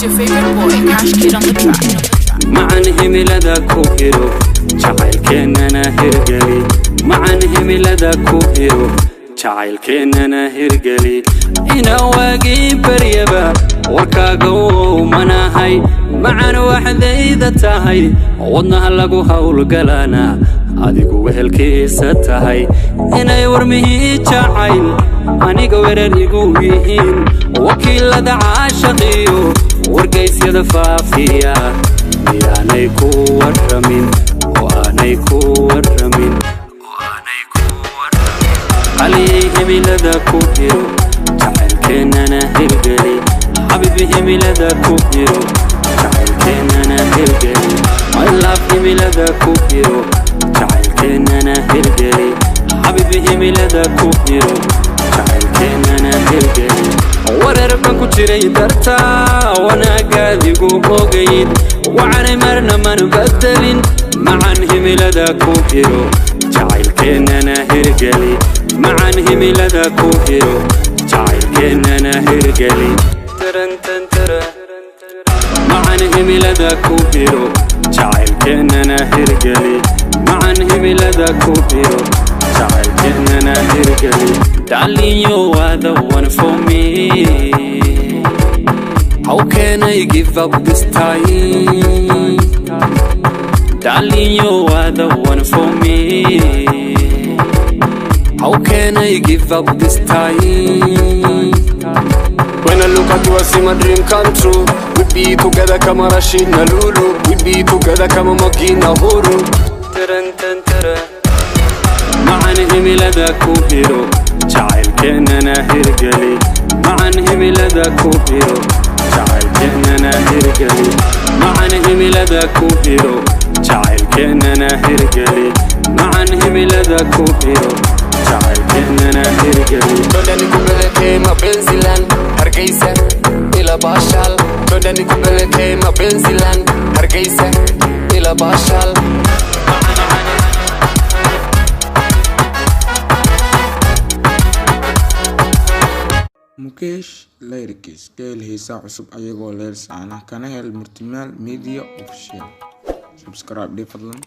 your favorite boy, Cash Kid on the track. macan himilada ku hiro jacaylkeennana hirgeli macan himilada ku hiro jacaylkeennana hirgeli ina waagii baryaba warkaaga manahay macan waxdayda tahay wadnaha lagu hawlgalana adigu wehelkiisa tahay inay warmihii jacayl aniga weerar igu yihiin wakiilada caashaqiyo wargaysyada faafiya miyaanay ku warramin waanay ku warramin qaliyay himilada ku hiro jacaylkeennana hirgeli xabiibi himilada ku hiro jacaylkeennana hirgeli my love himilada ku hiro jacaylkeennana hirgeli xabiibi himilada ku hiro jacaylkeennana hirgeli wareer baan ku jiray dartaa wanaagaadigu ogayd wacanay marna man bedelin macan himilada ku hiro jacaylkeennana hirgeli macan himilada ku hiro jacaylkeennana hirgeli macan himilada ku hiro jacaylkeennana hirgeli macan himilada ku hiro jacaylkeennana hirgeli darling you are the one for me how can I give up this time darling you are the one for me how can I give up this time when I look at you I see my dream come true we'd be together kama Rashid na Lulu we'd be together kama Makina Huru macan himilada ku hiro jacaylkeennana hirgeli macan himilada ku hiro jacaylkeennana hirgeli macan himilada ku hiro jacaylkeennana hirgeli macan himilada ku hiro jacaylkeennana hirgeli todani kupeleke mapenzi land hargeysa ila bashal todani kupeleke mapenzi land hargeysa ila bashal mukesh lyricus keel heesaa cusub ayagoo leer saana kana hel murti maal media official subscribe fadlan